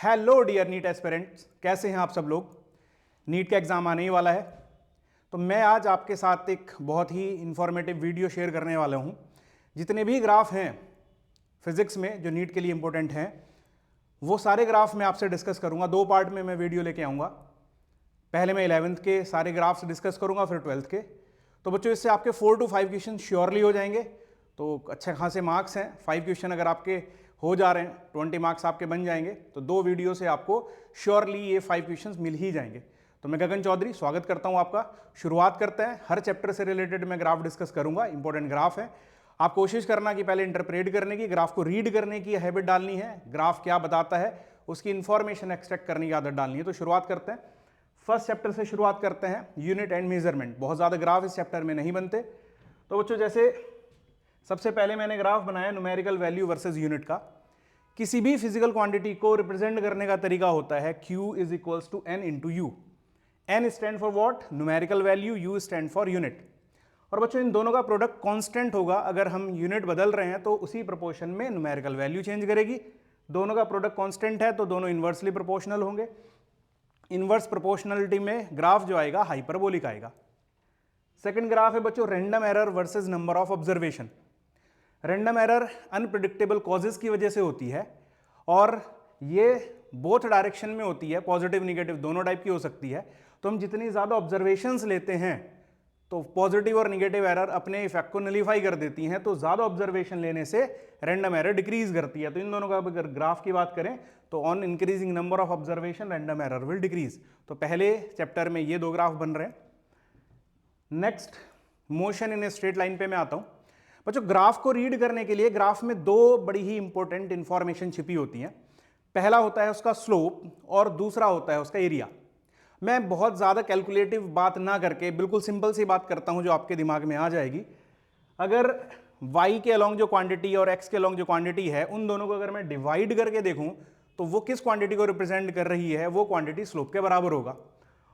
Hello dear NEET aspirants, कैसे हैं आप सब लोग। नीट का एग्ज़ाम आने ही वाला है, तो मैं आज आपके साथ एक बहुत ही इंफॉर्मेटिव वीडियो शेयर करने वाला हूं। जितने भी ग्राफ हैं फिजिक्स में जो नीट के लिए इंपॉर्टेंट हैं, वो सारे ग्राफ मैं आपसे डिस्कस करूंगा। दो पार्ट में मैं वीडियो लेके आऊँगा। पहले मैं 11th के सारे ग्राफ्स डिस्कस करूंगा, फिर 12th के। तो बच्चों, इससे आपके 4 to 5 क्वेश्चन श्योरली हो जाएंगे। तो अच्छे खासे मार्क्स हैं। 5 क्वेश्चन अगर आपके हो जा रहे हैं, 20 मार्क्स आपके बन जाएंगे। तो दो वीडियो से आपको श्योरली ये 5 क्वेश्चंस मिल ही जाएंगे। तो मैं गगन चौधरी स्वागत करता हूं आपका। शुरुआत करते हैं। हर चैप्टर से रिलेटेड मैं ग्राफ डिस्कस करूंगा। इंपॉर्टेंट ग्राफ है। आप कोशिश करना कि पहले इंटरप्रेट करने की, ग्राफ को रीड करने की हैबिट डालनी है। ग्राफ क्या बताता है उसकी इंफॉर्मेशन एक्सट्रैक्ट करने की आदत डालनी है। तो शुरुआत करते हैं। फर्स्ट चैप्टर से शुरुआत करते हैं, यूनिट एंड मेजरमेंट। बहुत ज़्यादा ग्राफ इस चैप्टर में नहीं बनते। तो बच्चों, जैसे सबसे पहले मैंने ग्राफ बनाया न्यूमेरिकल वैल्यू वर्सेस यूनिट का। किसी भी फिजिकल क्वांटिटी को रिप्रेजेंट करने का तरीका होता है Q is equals to N into U. N stand for what? Numerical value, U stand for unit. और बच्चों, इन दोनों का प्रोडक्ट कांस्टेंट होगा। अगर हम यूनिट बदल रहे हैं तो उसी प्रोपोर्शन में न्यूमेरिकल वैल्यू चेंज करेगी। दोनों का प्रोडक्ट कांस्टेंट है तो दोनों इन्वर्सली प्रोपोर्शनल होंगे। इनवर्स प्रोपोर्शनलिटी में ग्राफ जो आएगा हाइपरबोलिक आएगा। सेकंड ग्राफ है बच्चों random error versus number of observation. Random error unpredictable causes की वजह से होती है और ये बोथ डायरेक्शन में होती है, पॉजिटिव निगेटिव दोनों टाइप की हो सकती है। तो हम जितनी ज़्यादा ऑब्जर्वेशंस लेते हैं तो पॉजिटिव और निगेटिव एरर अपने इफेक्ट को नलीफाई कर देती हैं। तो ज़्यादा ऑब्जर्वेशन लेने से रैंडम एरर डिक्रीज करती है। तो इन दोनों का अगर ग्राफ की बात करें तो on increasing number of observation random error will decrease. तो पहले चैप्टर में ये दो ग्राफ बन रहे हैं। Next, motion in A straight line पे मैं आता हूं। बच्चों, ग्राफ को रीड करने के लिए ग्राफ में दो बड़ी ही इंपॉर्टेंट इंफॉर्मेशन छिपी होती हैं। पहला होता है उसका स्लोप और दूसरा होता है उसका एरिया। मैं बहुत ज़्यादा कैलकुलेटिव बात ना करके बिल्कुल सिंपल सी बात करता हूं जो आपके दिमाग में आ जाएगी। अगर y के अलॉन्ग जो क्वांटिटी और x के अलॉन्ग जो क्वांटिटी है, उन दोनों को अगर मैं डिवाइड करके देखूं तो वो किस क्वांटिटी को रिप्रेजेंट कर रही है, वो क्वांटिटी स्लोप के बराबर होगा।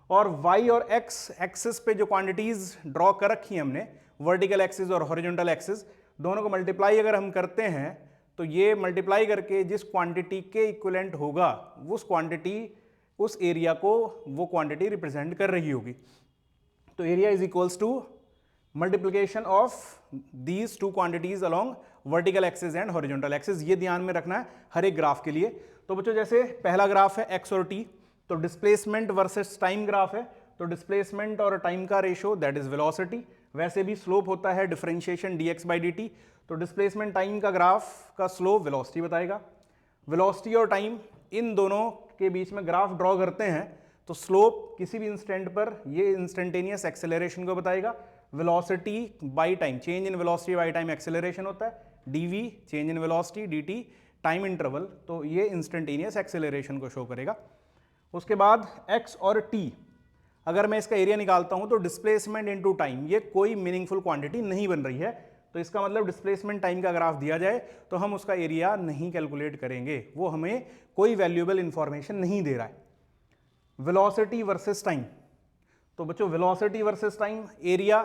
और y और x एक्सिस पे जो क्वांटिटीज ड्रॉ कर रखी है हमने, वर्टिकल एक्सिस और हॉरिजॉन्टल एक्सिस, दोनों को मल्टीप्लाई अगर हम करते हैं तो ये मल्टीप्लाई करके जिस क्वांटिटी के इक्विवेलेंट होगा उस क्वांटिटी, उस एरिया को वो क्वांटिटी रिप्रेजेंट कर रही होगी। तो area is equals to multiplication of these two quantities along vertical axis and horizontal axis. ये ध्यान में रखना है हर एक ग्राफ के लिए। तो बच्चों, जैसे पहला ग्राफ है x और t, तो डिस्प्लेसमेंट वर्सेस टाइम ग्राफ है। तो डिस्प्लेसमेंट और टाइम का रेशो दैट इज वेलोसिटी। वैसे भी स्लोप होता है डिफरेंशिएशन dx बाई dt। तो डिस्प्लेसमेंट टाइम का ग्राफ का स्लोप वेलोसिटी बताएगा। वेलोसिटी और टाइम इन दोनों के बीच में ग्राफ ड्रॉ करते हैं तो स्लोप किसी भी इंस्टेंट पर ये इंस्टेंटेनियस एक्सेलरेशन को बताएगा। Velocity by time, change in velocity by time acceleration होता है। dv change in velocity, dt time interval, तो ये इंस्टेंटेनियस एक्सेलरेशन को शो करेगा। उसके बाद x और t, अगर मैं इसका एरिया निकालता हूं तो डिस्प्लेसमेंट इनटू टाइम, ये कोई मीनिंगफुल क्वांटिटी नहीं बन रही है। तो इसका मतलब डिस्प्लेसमेंट टाइम का ग्राफ दिया जाए तो हम उसका एरिया नहीं कैलकुलेट करेंगे, वो हमें कोई वैल्यूएबल इंफॉर्मेशन नहीं दे रहा है। वेलोसिटी वर्सेस टाइम, तो बच्चों वेलोसिटी वर्सेस टाइम, एरिया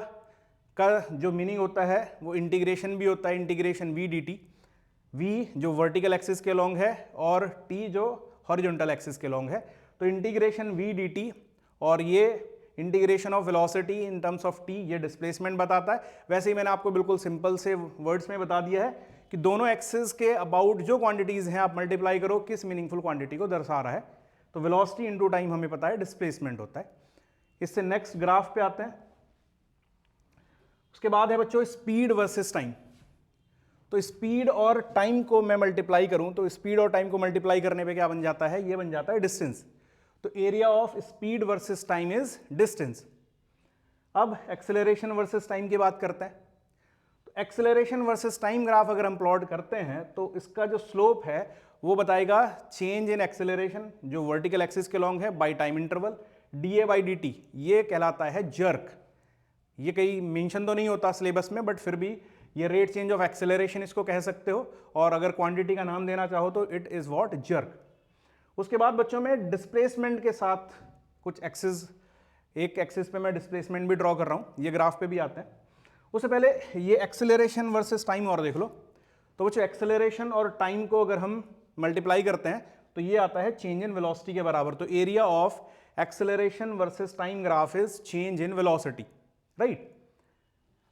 का जो मीनिंग होता है वो इंटीग्रेशन भी होता है, इंटीग्रेशन v dt। v जो वर्टिकल एक्सिस के लॉन्ग है और t जो हॉरिजॉन्टल एक्सिस के लॉन्ग है। तो इंटीग्रेशन v dt और ये integration of velocity in terms of t, ये डिस्प्लेसमेंट बताता है। वैसे ही मैंने आपको बिल्कुल सिंपल से वर्ड्स में बता दिया है कि दोनों एक्सिस के अबाउट जो क्वांटिटीज हैं आप मल्टीप्लाई करो किस मीनिंगफुल क्वांटिटी को दर्शा रहा है। तो वेलोसिटी इनटू टाइम हमें पता है डिस्प्लेसमेंट होता है। इससे नेक्स्ट ग्राफ पे आते हैं। उसके बाद है बच्चों स्पीड वर्सेस टाइम। तो स्पीड और टाइम को मैं मल्टीप्लाई करूं तो स्पीड और टाइम को मल्टीप्लाई करने पे क्या बन जाता है, ये बन जाता है डिस्टेंस। तो area of speed versus time is distance. अब एक्सेलरेशन वर्सेस टाइम की बात करते हैं। तो एक्सेलरेशन वर्सेस टाइम ग्राफ अगर हम प्लॉट करते हैं तो इसका जो स्लोप है वो बताएगा चेंज इन एक्सेलरेशन जो वर्टिकल एक्सिस के लॉन्ग है by time interval, dA by dt, ये कहलाता है जर्क। ये कहीं मेंशन तो नहीं होता सिलेबस में, बट फिर भी ये रेट चेंज ऑफ एक्सेलरेशन इसको कह सकते हो। और अगर क्वांटिटी का नाम देना चाहो तो इट इज व्हाट, जर्क। उसके बाद बच्चों में डिस्प्लेसमेंट के साथ कुछ एक्सिस, एक एक्सिस पे मैं डिस्प्लेसमेंट भी ड्रॉ कर रहा हूं, ये ग्राफ पे भी आते हैं। उससे पहले ये एक्सेलरेशन वर्सेस टाइम और देख लो। तो बच्चों एक्सेलरेशन और टाइम को अगर हम मल्टीप्लाई करते हैं तो ये आता है चेंज इन वेलोसिटी के बराबर। तो area of acceleration versus time graph is change in velocity, right.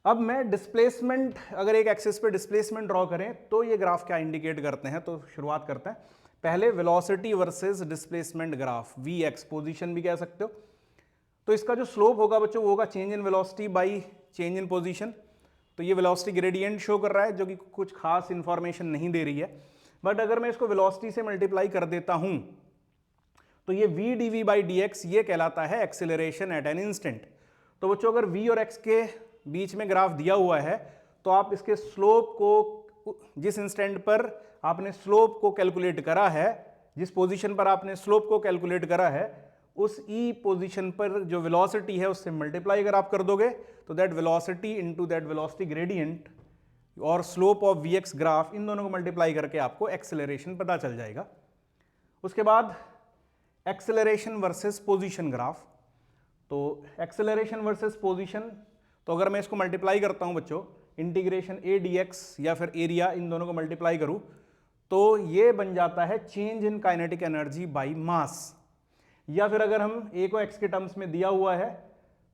अब मैं डिस्प्लेसमेंट, अगर एक एक्सिस पे डिस्प्लेसमेंट ड्रॉ करें तो ये ग्राफ क्या इंडिकेट करते हैं, तो शुरुआत करते हैं पहले velocity versus displacement graph, V X position भी कह सकते हो। तो इसका जो स्लोप होगा बच्चों वो होगा change in velocity by change in position. तो ये वेलोसिटी ग्रेडियंट शो कर रहा है जो कि कुछ खास इंफॉर्मेशन नहीं दे रही है, बट अगर मैं इसको वेलोसिटी से मल्टीप्लाई कर देता हूं तो ये v dv बाई dx ये कहलाता है एक्सेलरेशन एट एन इंस्टेंट। तो बच्चों अगर v और x के बीच में ग्राफ दिया हुआ है तो आप इसके स्लोप को, जिस इंस्टेंट पर आपने स्लोप को कैलकुलेट करा है, जिस पोजीशन पर आपने स्लोप को कैलकुलेट करा है, उस ई पोजीशन पर जो वेलोसिटी है उससे मल्टीप्लाई अगर आप कर दोगे तो that velocity into that velocity gradient और slope of V X graph, इन दोनों को मल्टीप्लाई करके आपको एक्सेलरेशन पता चल जाएगा। उसके बाद एक्सेलरेशन वर्सेस पोजीशन ग्राफ। तो एक्सेलरेशन वर्सेस पोजीशन, तो अगर मैं इसको मल्टीप्लाई करता हूं बच्चों, इंटीग्रेशन ए डी एक्स या फिर एरिया, इन दोनों को मल्टीप्लाई करूं तो ये बन जाता है change in kinetic energy by mass. या फिर अगर हम ए को एक्स के टर्म्स में दिया हुआ है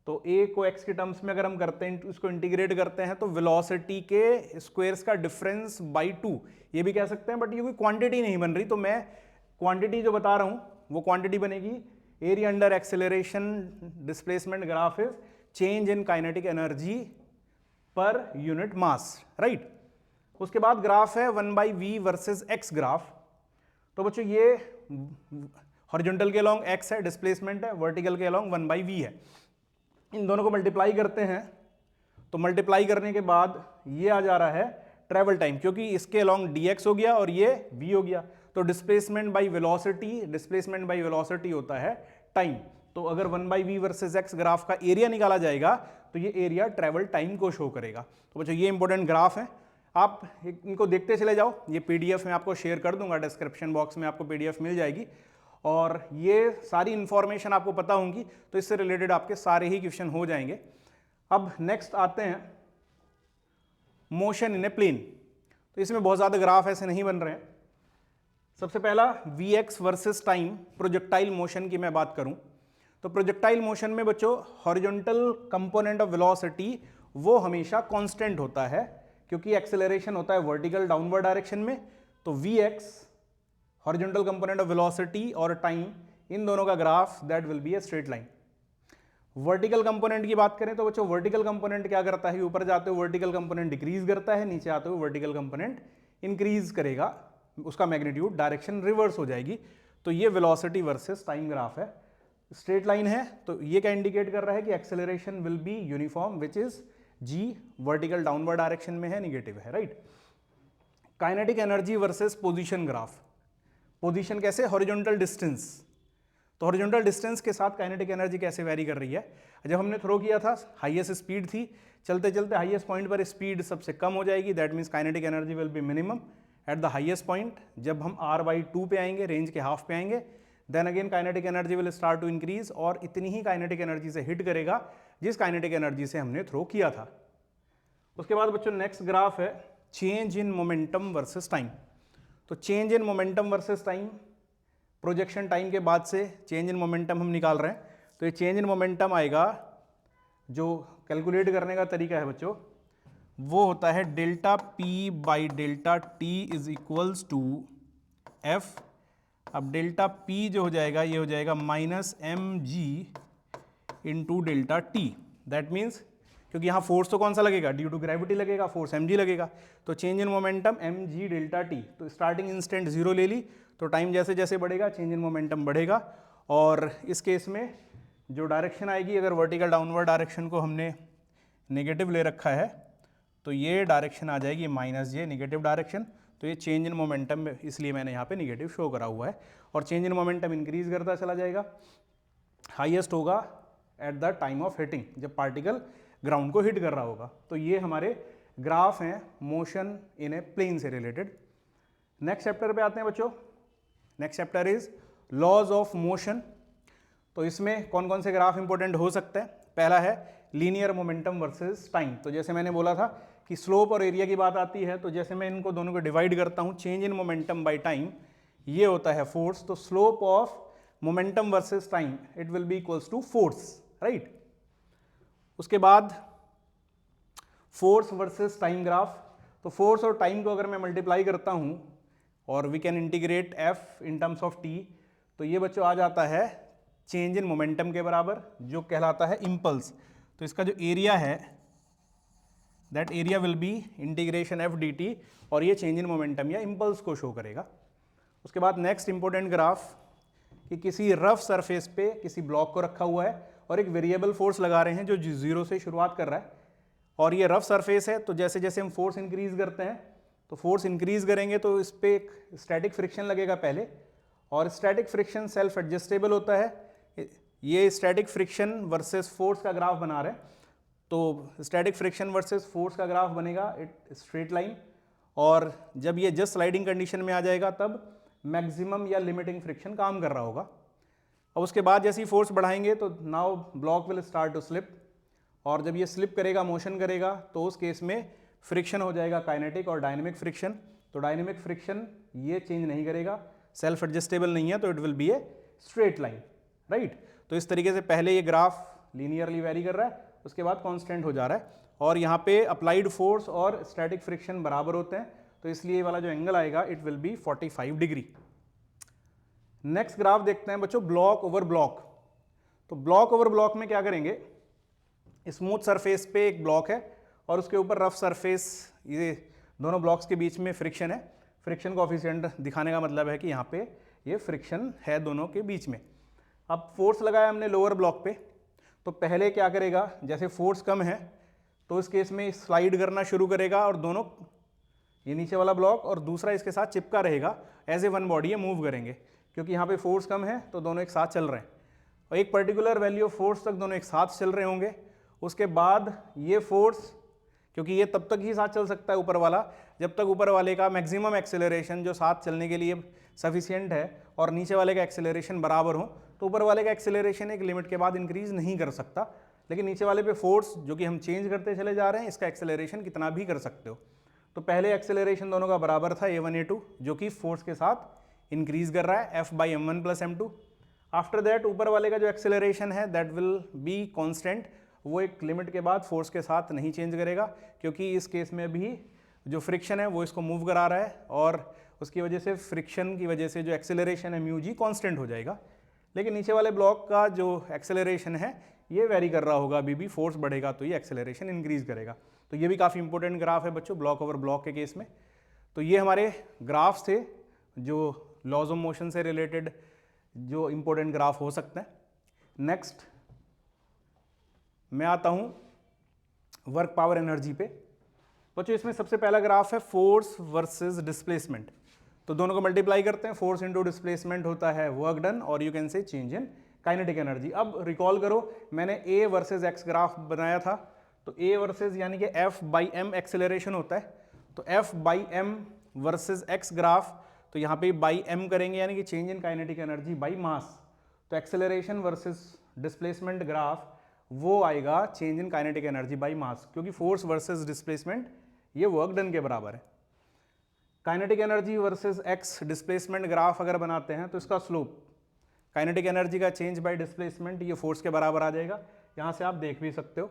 तो ए को एक्स के टर्म्स में अगर हम करते हैं, उसको इंटीग्रेट करते हैं तो वेलोसिटी के स्क्वायर्स का डिफरेंस बाई 2 ये भी कह सकते हैं, बट ये कोई क्वांटिटी नहीं बन रही, तो मैं क्वांटिटी जो बता रहा हूं वो क्वांटिटी बनेगी area under acceleration displacement graph is change in kinetic energy per unit mass, right. उसके बाद ग्राफ है 1/v वर्सेस x ग्राफ। तो बच्चों ये हॉरिजॉन्टल के अलोंग x है, डिस्प्लेसमेंट है, वर्टिकल के अलोंग 1/v है। इन दोनों को मल्टीप्लाई करते हैं तो मल्टीप्लाई करने के बाद ये आ जा रहा है ट्रेवल टाइम, क्योंकि इसके अलोंग dx हो गया और ये v हो गया, तो displacement by velocity, displacement by velocity होता है टाइम। तो अगर 1/v वर्सेस x ग्राफ का एरिया निकाला जाएगा तो ये एरिया ट्रेवल टाइम को शो करेगा। तो बच्चों ये इंपॉर्टेंट ग्राफ है, आप इनको देखते चले जाओ। ये पीडीएफ में आपको शेयर कर दूंगा, डिस्क्रिप्शन बॉक्स में आपको पीडीएफ मिल जाएगी और ये सारी इंफॉर्मेशन आपको पता होंगी, तो इससे रिलेटेड आपके सारे ही क्वेश्चन हो जाएंगे। अब नेक्स्ट आते हैं मोशन इन ए प्लेन। तो इसमें बहुत ज़्यादा ग्राफ ऐसे नहीं बन रहे हैं। सबसे पहला V X versus time projectile motion की मैं बात करूं तो प्रोजेक्टाइल मोशन में बच्चों हॉरिजॉन्टल कंपोनेंट ऑफ वेलोसिटी वो हमेशा कांस्टेंट होता है, क्योंकि एक्सेलरेशन होता है वर्टिकल डाउनवर्ड डायरेक्शन में। तो V X horizontal component of velocity और टाइम, इन दोनों का graph that will be a straight line. Vertical component की बात करें तो बच्चों वर्टिकल कंपोनेंट क्या करता है, ऊपर जाते हुए वर्टिकल कंपोनेंट डिक्रीज करता है, नीचे आते हुए वर्टिकल कंपोनेंट इंक्रीज करेगा, उसका मैग्नीट्यूड डायरेक्शन रिवर्स हो जाएगी। तो ये वेलोसिटी वर्सेस टाइम ग्राफ है, स्ट्रेट लाइन है। तो ये क्या इंडिकेट कर रहा है कि acceleration will be uniform which is g, vertical downward direction में है, निगेटिव है, right. Kinetic energy versus position graph. Position कैसे, हॉरिजॉन्टल डिस्टेंस, तो हॉरिजॉन्टल डिस्टेंस के साथ काइनेटिक एनर्जी कैसे वेरी कर रही है। जब हमने थ्रो किया था हाईएस्ट स्पीड थी, चलते चलते हाईएस्ट पॉइंट पर स्पीड सबसे कम हो जाएगी, that means kinetic energy will be minimum at the highest point. जब हम r/2 पे आएंगे, रेंज के हाफ पे आएंगे, then again kinetic energy will start to increase और इतनी ही काइनेटिक एनर्जी से हिट करेगा जिस काइनेटिक एनर्जी से हमने थ्रो किया था। उसके बाद बच्चों नेक्स्ट ग्राफ है change in momentum versus time. तो change in momentum versus time, projection time के बाद से चेंज इन मोमेंटम हम निकाल रहे हैं। तो ये चेंज इन मोमेंटम आएगा, जो कैलकुलेट करने का तरीका है बच्चों वो होता है delta P by delta T is equals to F. अब डेल्टा पी जो हो जाएगा ये हो जाएगा minus M G into delta T. That means क्योंकि यहाँ फोर्स तो कौन सा लगेगा, ड्यू टू ग्रेविटी लगेगा, फोर्स एम जी लगेगा, तो change in momentum M G delta T. तो स्टार्टिंग इंस्टेंट 0 ले ली, तो टाइम जैसे जैसे बढ़ेगा चेंज इन मोमेंटम बढ़ेगा। और इस केस में जो डायरेक्शन आएगी, अगर वर्टिकल डाउनवर्ड डायरेक्शन को हमने नेगेटिव ले रखा है तो ये डायरेक्शन आ जाएगी माइनस जे, नेगेटिव डायरेक्शन। तो ये चेंज इन मोमेंटम में, इसलिए मैंने यहाँ पे नेगेटिव शो करा हुआ है। और चेंज इन मोमेंटम इंक्रीज करता चला जाएगा, हाईएस्ट होगा at the time of hitting, जब पार्टिकल ग्राउंड को हिट कर रहा होगा। तो ये हमारे ग्राफ हैं मोशन इन ए प्लेन से रिलेटेड। नेक्स्ट चैप्टर पे आते हैं बच्चों। Next chapter is laws of motion. तो इसमें कौन कौन से ग्राफ इंपॉर्टेंट हो सकते हैं। पहला है लीनियर मोमेंटम वर्सेस टाइम। तो जैसे मैंने बोला था कि स्लोप और एरिया की बात आती है, तो जैसे मैं इनको दोनों को डिवाइड करता हूँ, change in momentum by time, ये होता है फोर्स, तो slope of momentum versus time it will be equals to force, right. उसके बाद फोर्स वर्सेस टाइम ग्राफ, तो फोर्स और टाइम को अगर मैं मल्टीप्लाई करता हूं और we can integrate F in terms of T, तो ये बच्चों आ जाता है चेंज इन मोमेंटम के बराबर, जो कहलाता है इम्पल्स। तो इसका जो एरिया है that area will be integration F D T, और ये चेंज इन मोमेंटम या इम्पल्स को शो करेगा। उसके बाद नेक्स्ट इंपॉर्टेंट ग्राफ कि किसी रफ सरफेस पे किसी ब्लॉक को रखा हुआ है और एक वेरिएबल फोर्स लगा रहे हैं जो जीरो से शुरुआत कर रहा है, और ये रफ सरफेस है, तो जैसे जैसे हम फोर्स इंक्रीज करते हैं तो फोर्स इंक्रीज करेंगे तो इस पर एक स्टैटिक फ्रिक्शन लगेगा पहले, और स्टैटिक फ्रिक्शन सेल्फ एडजस्टेबल होता है। ये स्टैटिक फ्रिक्शन वर्सेस फोर्स का ग्राफ बना रहे हैं, तो स्टैटिक फ्रिक्शन वर्सेस फोर्स का ग्राफ बनेगा इट स्ट्रेट लाइन, और जब ये जस्ट स्लाइडिंग कंडीशन में आ जाएगा तब मैक्सिमम या लिमिटिंग फ्रिक्शन काम कर रहा होगा। और उसके बाद जैसे ही फोर्स बढ़ाएंगे तो now block will start to slip, और जब ये स्लिप करेगा, मोशन करेगा, तो उस केस में फ्रिक्शन हो जाएगा काइनेटिक और डायनेमिक फ्रिक्शन। तो डायनेमिक फ्रिक्शन ये चेंज नहीं करेगा, सेल्फ एडजस्टेबल नहीं है, तो it will be a straight line, right. तो इस तरीके से पहले ये ग्राफ लीनियरली वेरी कर रहा है, उसके बाद कांस्टेंट हो जा रहा है, और यहाँ पे अप्लाइड फोर्स और स्टैटिक फ्रिक्शन बराबर होते हैं, तो इसलिए ये वाला जो एंगल आएगा it will B 45 degree. Next graph देखते हैं बच्चों, ब्लॉक ओवर ब्लॉक। तो ब्लॉक ओवर ब्लॉक में क्या करेंगे, स्मूथ सरफेस पे एक ब्लॉक है और उसके ऊपर रफ सरफेस, ये दोनों ब्लॉक्स के बीच में फ्रिक्शन है। फ्रिक्शन कोएफिशिएंट दिखाने का मतलब है कि यहाँ पे ये फ्रिक्शन है दोनों के बीच में। अब फोर्स लगाया हमने लोअर ब्लॉक पे, तो पहले क्या करेगा, जैसे फोर्स कम है तो इस केस में स्लाइड करना शुरू करेगा, और दोनों, ये नीचे वाला ब्लॉक और दूसरा इसके साथ चिपका रहेगा, एज ए वन बॉडी ये मूव करेंगे, क्योंकि यहाँ पे फोर्स कम है तो दोनों एक साथ चल रहे हैं, और एक पर्टिकुलर वैल्यू ऑफ फोर्स तक दोनों एक साथ चल रहे होंगे। उसके बाद ये फोर्स, क्योंकि ये तब तक ही साथ चल सकता है ऊपर वाला, जब तक ऊपर वाले का मैक्सिमम एक्सेलरेशन जो साथ चलने के लिए सफिशिएंट है और नीचे वाले का एक्सेलरेशन बराबर हो, तो ऊपर वाले का एक्सेलरेशन एक लिमिट के बाद इंक्रीज नहीं कर सकता, लेकिन नीचे वाले पे फोर्स जो कि हम चेंज करते चले जा रहे हैं, इसका एक्सेलरेशन कितना भी कर सकते हो। तो पहले एक्सेलरेशन दोनों का बराबर था a1 a2, जो कि फोर्स के साथ इंक्रीज कर रहा है F/m1 + m2। आफ्टर दैट ऊपर वाले का जो एक्सेलरेशन है दैट विल बी कांस्टेंट, वो एक लिमिट के बाद फोर्स के साथ नहीं चेंज करेगा, क्योंकि इस केस में भी जो फ्रिक्शन है वो इसको मूव करा रहा है, और उसकी वजह से फ्रिक्शन की वजह से जो एक्सेलरेशन है म्यू जी कांस्टेंट हो जाएगा। लेकिन नीचे वाले ब्लॉक का जो एक्सेलरेशन है ये वेरी कर रहा होगा, अभी भी फोर्स बढ़ेगा तो ये एक्सेलरेशन इंक्रीज करेगा। तो ये भी काफ़ी इंपॉर्टेंट ग्राफ है बच्चों ब्लॉक ओवर ब्लॉक के केस में। तो ये हमारे ग्राफ्स थे जो लॉज ऑफ मोशन से रिलेटेड जो इंपॉर्टेंट ग्राफ हो सकते हैं। नेक्स्ट मैं आता हूँ वर्क पावर एनर्जी पे। बच्चों इसमें सबसे पहला ग्राफ है फोर्स वर्सेस डिस्प्लेसमेंट। तो दोनों को मल्टीप्लाई करते हैं, फोर्स इंटू डिस्प्लेसमेंट होता है वर्क डन, और you can say change in kinetic energy. अब रिकॉल करो, मैंने ए वर्सेस एक्स ग्राफ बनाया था, तो ए वर्सेस यानी कि F/m एक्सेलरेशन होता है, तो F/m वर्सेस एक्स ग्राफ, तो यहाँ पे बाई m करेंगे यानी कि change in kinetic energy by mass. तो एक्सेलरेशन वर्सेस डिस्प्लेसमेंट ग्राफ वो आएगा change in kinetic energy by mass, क्योंकि फोर्स वर्सेस डिस्प्लेसमेंट ये वर्क डन के बराबर है। Kinetic energy versus x displacement graph अगर बनाते हैं तो इसका स्लोप काइनेटिक एनर्जी का चेंज बाय डिस्प्लेसमेंट ये फोर्स के बराबर आ जाएगा। यहाँ से आप देख भी सकते हो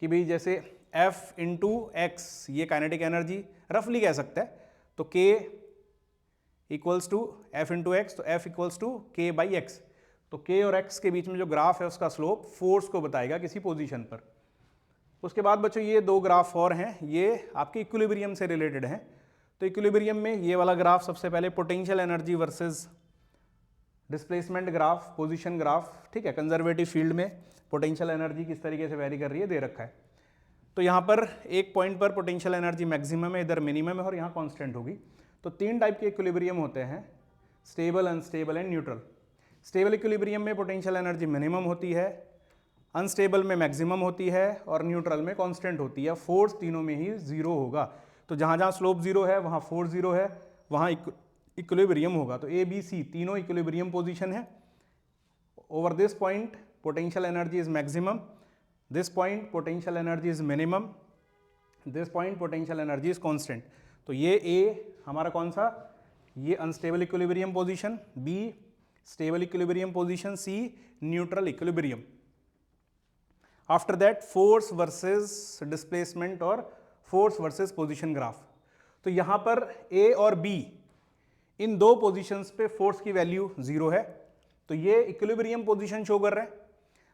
कि भाई जैसे F इंटू एक्स ये काइनेटिक एनर्जी रफली कह सकते हैं, तो K equals to F into X, तो F equals to K by X. तो K और X के बीच में जो ग्राफ है उसका स्लोप फोर्स को बताएगा किसी पोजीशन पर। उसके बाद बच्चों ये दो ग्राफ और हैं, ये आपके इक्विलिब्रियम से रिलेटेड हैं। तो इक्विलिब्रियम में ये वाला ग्राफ सबसे पहले potential energy versus displacement graph, position graph, ठीक है। कंजर्वेटिव फील्ड में पोटेंशियल एनर्जी किस तरीके से वेरी कर रही है दे रखा है। तो यहाँ पर एक पॉइंट पर पोटेंशियल एनर्जी मैक्सिमम है, इधर मिनिमम है और यहाँ कांस्टेंट होगी। तो तीन टाइप के इक्विलिब्रियम होते हैं, stable, unstable and neutral. Stable equilibrium में पोटेंशियल एनर्जी मिनिमम होती है, अनस्टेबल में मैक्सिमम होती है और न्यूट्रल में कांस्टेंट होती है। फोर्स तीनों में ही जीरो होगा, तो जहाँ जहाँ स्लोप जीरो है वहाँ फोर्स जीरो है, वहाँ इक्विलिब्रियम होगा। तो ए बी सी तीनों इक्विलिब्रियम पोजीशन है। Over this point potential energy is maximum, this point potential energy is minimum, this point potential energy is constant. तो ये ए हमारा कौन सा ये unstable equilibrium position, B stable equilibrium position, C neutral equilibrium. After that force versus displacement और force versus position graph. तो यहां पर ए और बी इन दो पोजीशंस पे फोर्स की वैल्यू 0 है, तो ये इक्विलिब्रियम पोजीशन शो कर रहे हैं।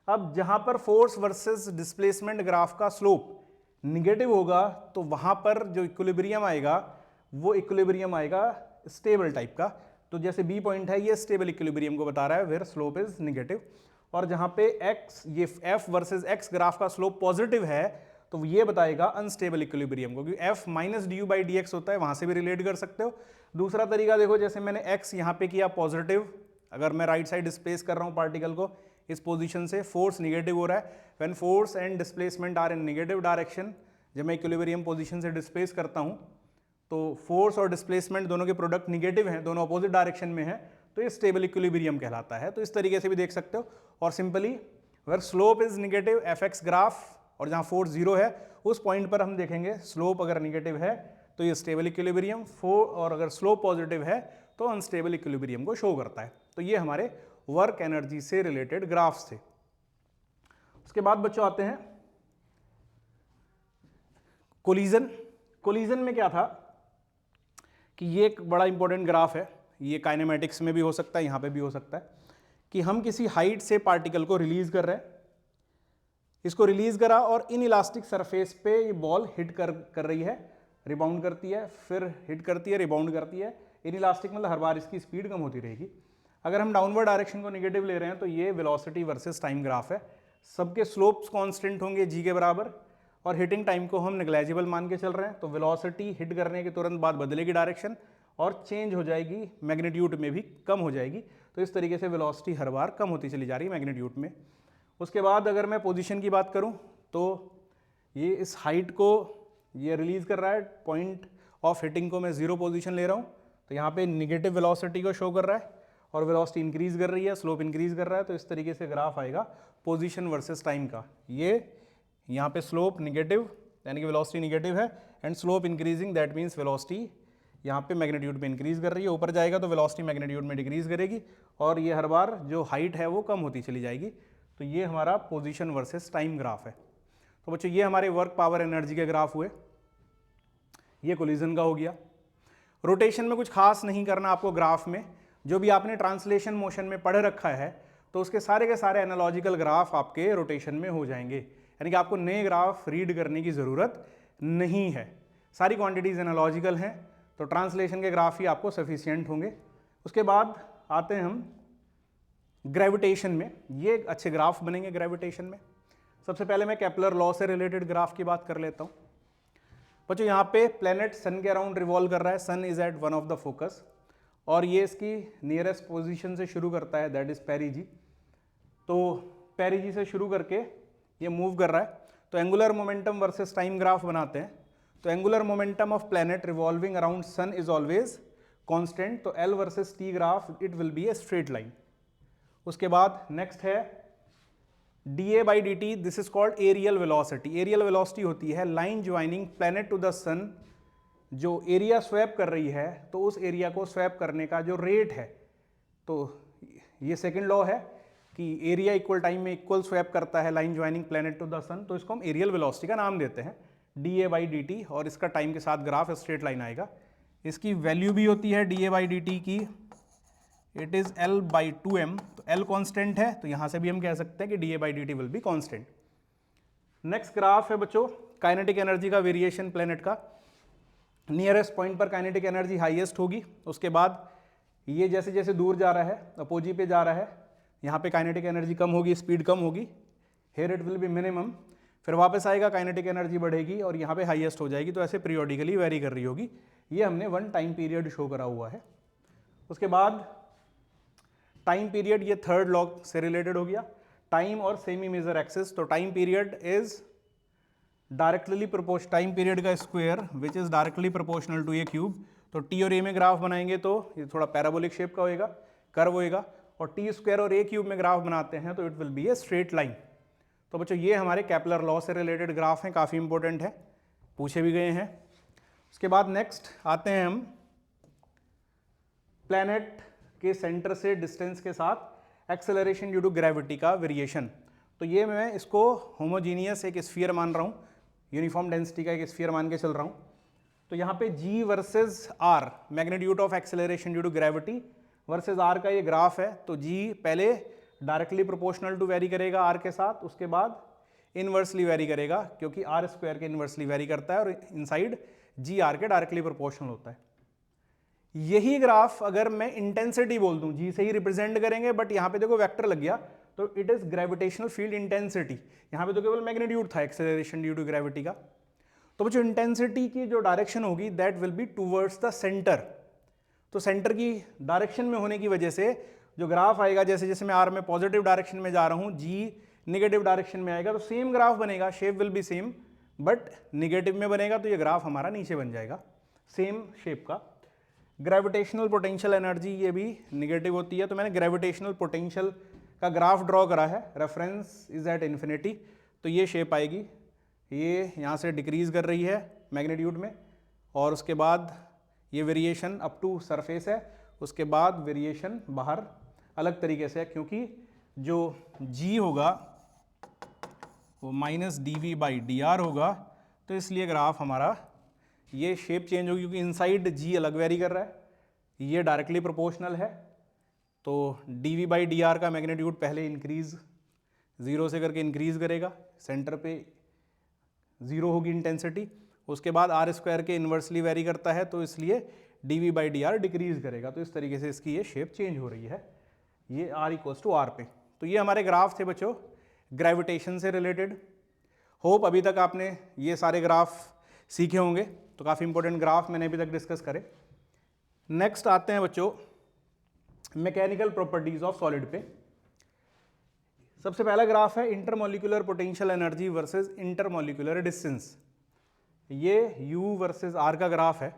अब जहां पर फोर्स वर्सेस डिस्प्लेसमेंट ग्राफ का स्लोप निगेटिव होगा तो वहां पर जो इक्विलिब्रियम आएगा वो इक्विलिब्रियम आएगा स्टेबल टाइप का। तो जैसे बी पॉइंट है ये स्टेबल इक्विलिब्रियम को बता रहा है, वेयर स्लोप इज निगेटिव। और जहां पे एक्स ये एफ वर्सेस एक्स ग्राफ का स्लोप पॉजिटिव है तो ये बताएगा अनस्टेबल इक्विलिब्रियम को, क्योंकि F minus D you by D x होता है, वहां से भी रिलेट कर सकते हो। दूसरा तरीका देखो, जैसे मैंने एक्स यहाँ पे किया पॉजिटिव, अगर मैं राइट साइड डिस्प्लेस कर रहा हूँ पार्टिकल को इस पोजीशन से, फोर्स निगेटिव हो रहा है। When force and displacement are in negative direction, जब मैं इक्विलिब्रियम पोजीशन से डिस्प्लेस करता हूँ तो फोर्स और डिस्प्लेसमेंट दोनों के प्रोडक्ट निगेटिव हैं, दोनों अपोजिट डायरेक्शन में है, तो ये स्टेबल इक्विलिब्रियम कहलाता है। तो इस तरीके से भी देख सकते हो। और simply where slope is negative F X graph, और जहाँ फोर्स 0 है उस पॉइंट पर हम देखेंगे स्लोप अगर निगेटिव है तो ये स्टेबल इक्विलिब्रियम, और अगर स्लोप पॉजिटिव है तो अनस्टेबल इक्विलिब्रियम को शो करता है। तो ये हमारे वर्क एनर्जी से रिलेटेड ग्राफ्स थे। उसके बाद बच्चों आते हैं कोलिजन। कोलिजन में क्या था कि ये एक बड़ा इंपॉर्टेंट ग्राफ है, ये काइनेमेटिक्स में भी हो सकता है, यहाँ पे भी हो सकता है, कि हम किसी हाइट से पार्टिकल को रिलीज कर रहे हैं, इसको रिलीज करा और इन इलास्टिक सरफेस पे ये बॉल हिट कर रही है, रिबाउंड करती है, फिर हिट करती है, रिबाउंड करती है। इन इलास्टिक मतलब हर बार इसकी स्पीड कम होती रहेगी। अगर हम डाउनवर्ड डायरेक्शन को नेगेटिव ले रहे हैं तो ये वेलोसिटी वर्सेस टाइम ग्राफ है। सबके स्लोप्स कांस्टेंट होंगे जी के बराबर, और हिटिंग टाइम को हम नेग्लेजिबल मान के चल रहे हैं। तो वेलोसिटी हिट करने के तुरंत बाद बदलेगी डायरेक्शन और चेंज हो जाएगी, मैग्नीट्यूड में भी कम हो जाएगी। तो इस तरीके से वेलोसिटी हर बार कम होती चली जा रही है मैग्नीट्यूड में। उसके बाद अगर मैं पोजीशन की बात करूं तो ये इस हाइट को ये रिलीज कर रहा है, पॉइंट ऑफ हिटिंग को मैं 0 पोजीशन ले रहा हूं, तो यहाँ पे निगेटिव वेलोसिटी को शो कर रहा है और वेलोसिटी इंक्रीज कर रही है, स्लोप इंक्रीज कर रहा है। तो इस तरीके से ग्राफ आएगा पोजीशन वर्सेस टाइम का। ये यहाँ पे स्लोप निगेटिव यानी कि वेलोसिटी निगेटिव है and slope increasing, that means velocity यहाँ पे मैग्नीट्यूड में इंक्रीज कर रही है। ऊपर जाएगा तो वेलोसिटी मैग्नीट्यूड में डिक्रीज करेगी और ये हर बार जो हाइट है वो कम होती चली जाएगी। तो ये हमारा पोजीशन वर्सेस टाइम ग्राफ है। तो बच्चों ये हमारे वर्क पावर एनर्जी के ग्राफ हुए। ये कोलिजन का हो गया। रोटेशन में कुछ खास नहीं करना आपको ग्राफ में, जो भी आपने ट्रांसलेशन मोशन में पढ़ रखा है तो उसके सारे के सारे एनालॉजिकल ग्राफ आपके रोटेशन में हो जाएंगे, यानी कि आपको नए ग्राफ रीड करने की ज़रूरत नहीं है। सारी क्वांटिटीज़ एनालॉजिकल हैं, तो ट्रांसलेशन के ग्राफ ही आपको सफिशिएंट होंगे। उसके बाद आते हैं हम ग्रेविटेशन में। ये अच्छे ग्राफ बनेंगे ग्रेविटेशन में। सबसे पहले मैं केपलर लॉ से रिलेटेड ग्राफ की बात कर लेता हूँ। बच्चों यहाँ पे प्लेनेट सन के अराउंड रिवॉल्व कर रहा है, sun is at one of the focus, और ये इसकी नियरेस्ट पोजीशन से शुरू करता है, दैट इज पेरिजी। तो पेरिजी से शुरू करके ये मूव कर रहा है। तो angular momentum versus time graph बनाते हैं। तो angular momentum of planet revolving around sun is always constant, तो L versus T graph it will be a straight line. उसके बाद नेक्स्ट है dA by dt, this is called areal velocity. Areal velocity होती है line joining planet to the sun, जो area swap कर रही है तो उस एरिया को स्वैप करने का जो रेट है। तो ये सेकंड लॉ है कि एरिया इक्वल टाइम में इक्वल स्वैप करता है line joining planet to the sun, तो इसको हम एरियल वेलोसिटी का नाम देते हैं dA by dt, और इसका टाइम के साथ ग्राफ स्ट्रेट लाइन आएगा। इसकी वैल्यू भी होती है dA by dt की, it is L by 2m, तो L कांस्टेंट है, तो यहां से भी हम कह सकते हैं कि dA by dt will be constant. Next graph है बच्चों काइनेटिक एनर्जी का वेरिएशन प्लेनेट का। नियरेस्ट पॉइंट पर काइनेटिक एनर्जी हाईएस्ट होगी, उसके बाद ये जैसे जैसे दूर जा रहा है, अपोजी पे जा रहा है, यहाँ पे काइनेटिक एनर्जी कम होगी, स्पीड कम होगी, here it will B minimum, फिर वापस आएगा काइनेटिक एनर्जी बढ़ेगी और यहाँ पे हाईएस्ट हो जाएगी। तो ऐसे पीरियोडिकली वेरी कर रही होगी। ये हमने वन टाइम पीरियड शो करा हुआ है। उसके बाद टाइम पीरियड, ये थर्ड लॉ से रिलेटेड हो गया, टाइम और सेमी मेजर एक्सिस। तो time period is directly proportional, time period का square which is directly proportional to A cube. तो टी और ए में ग्राफ बनाएंगे तो ये थोड़ा पैराबोलिक शेप का होएगा, कर्व होएगा, और टी स्क्वायर और ए क्यूब में ग्राफ बनाते हैं तो it will be a straight line. तो बच्चों ये हमारे केपलर लॉ से रिलेटेड ग्राफ हैं, काफ़ी इंपॉर्टेंट है, पूछे भी गए हैं। उसके बाद नेक्स्ट आते हैं हम प्लैनेट के सेंटर से डिस्टेंस के साथ एक्सेलरेशन ड्यू टू ग्रेविटी का वेरिएशन। तो ये मैं इसको होमोजीनियस एक स्फीयर मान रहा हूँ, यूनिफॉर्म डेंसिटी का एक स्फीयर मान के चल रहा हूँ। तो यहाँ पे g versus r, magnitude of acceleration due to gravity versus r का ये ग्राफ है। तो g पहले डायरेक्टली प्रोपोर्शनल टू वेरी करेगा r के साथ, उसके बाद इनवर्सली वेरी करेगा क्योंकि r स्क्वायर के इनवर्सली वेरी करता है और इनसाइड g r के डायरेक्टली प्रोपोर्शनल होता है। यही ग्राफ अगर मैं इंटेंसिटी बोल दूं, g से ही रिप्रेजेंट करेंगे, बट यहाँ पे देखो वेक्टर लग गया, तो it is gravitational field intensity. यहाँ पे तो केवल मैग्नीट्यूड था एक्सेलरेशन ड्यू टू ग्रेविटी का। तो जो इंटेंसिटी की जो डायरेक्शन होगी that will be towards the centre. तो सेंटर की डायरेक्शन में होने की वजह से जो ग्राफ आएगा, जैसे जैसे मैं आर में पॉजिटिव डायरेक्शन में जा रहा हूँ, जी निगेटिव डायरेक्शन में आएगा, तो सेम ग्राफ बनेगा, shape will be same, but negative में बनेगा तो ये ग्राफ हमारा नीचे बन जाएगा सेम शेप का। ग्रेविटेशनल पोटेंशियल एनर्जी ये भी निगेटिव होती है, तो मैंने ग्रेविटेशनल पोटेंशियल का ग्राफ ड्रॉ करा है, रेफरेंस इज एट इन्फिनिटी। तो ये शेप आएगी, ये यहाँ से डिक्रीज कर रही है मैग्नीट्यूड में, और उसके बाद ये वेरिएशन अप टू सरफेस है, उसके बाद वेरिएशन बाहर अलग तरीके से है, क्योंकि जो g होगा वो माइनस dv/dr होगा, तो इसलिए ग्राफ हमारा ये शेप चेंज होगी, क्योंकि इनसाइड g अलग वेरी कर रहा है, ये डायरेक्टली प्रोपोर्शनल है। तो dv/dr का मैग्नीट्यूड पहले इंक्रीज 0 से करके इंक्रीज करेगा, सेंटर पे 0 होगी इंटेंसिटी, उसके बाद आर स्क्वायर के इन्वर्सली वेरी करता है, तो इसलिए dv/dr डिक्रीज करेगा। तो इस तरीके से इसकी ये शेप चेंज हो रही है, ये r इक्वल्स टू r पे। तो ये हमारे ग्राफ थे बच्चों ग्रेविटेशन से रिलेटेड। होप अभी तक आपने ये सारे ग्राफ सीखे होंगे, तो काफ़ी इंपॉर्टेंट ग्राफ मैंने अभी तक डिस्कस करे। नेक्स्ट आते हैं बच्चों मैकेनिकल प्रॉपर्टीज ऑफ सॉलिड पे। सबसे पहला ग्राफ है intermolecular potential energy versus intermolecular distance. ये u वर्सेस r का ग्राफ है।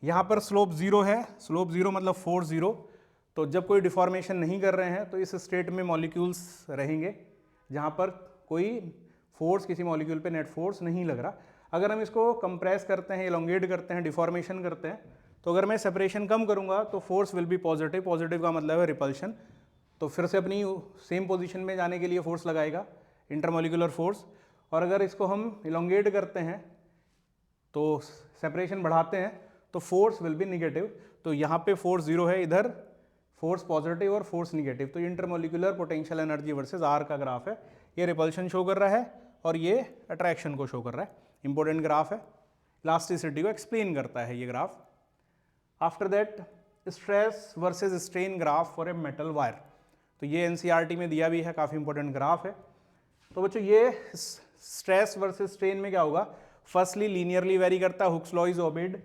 यहाँ पर स्लोप 0 है, स्लोप 0 मतलब फोर्स 0। तो जब कोई डिफॉर्मेशन नहीं कर रहे हैं तो इस स्टेट में मॉलिक्यूल्स रहेंगे जहाँ पर कोई फोर्स, किसी मॉलिक्यूल पे नेट फोर्स नहीं लग रहा। अगर हम इसको कंप्रेस करते हैं, एलोंगेट करते हैं, डिफॉर्मेशन करते हैं, तो अगर मैं सेपरेशन कम करूँगा तो force will be positive. Positive का मतलब है रिपल्शन, तो फिर से अपनी सेम पोजीशन में जाने के लिए फोर्स लगाएगा, इंटरमोलिकुलर फोर्स। और अगर इसको हम एलोंगेट करते हैं तो सेपरेशन बढ़ाते हैं तो फोर्स विल बी निगेटिव। तो यहाँ पे फोर्स 0 है, इधर फोर्स पॉजिटिव और फोर्स निगेटिव। तो intermolecular potential energy versus R का ग्राफ है। ये रिपल्शन शो कर रहा है और ये अट्रैक्शन को शो कर रहा है। इंपॉर्टेंट ग्राफ है, इलास्टिसिटी को एक्सप्लेन करता है ये graph. After that stress versus strain graph for a metal wire. तो ये एनसीईआरटी में दिया भी है, काफ़ी इंपॉर्टेंट ग्राफ है। तो बच्चों ये स्ट्रेस वर्सेस स्ट्रेन में क्या होगा, फर्स्टली लीनियरली वेरी करता है, हुक्स लॉ इज ओबेड।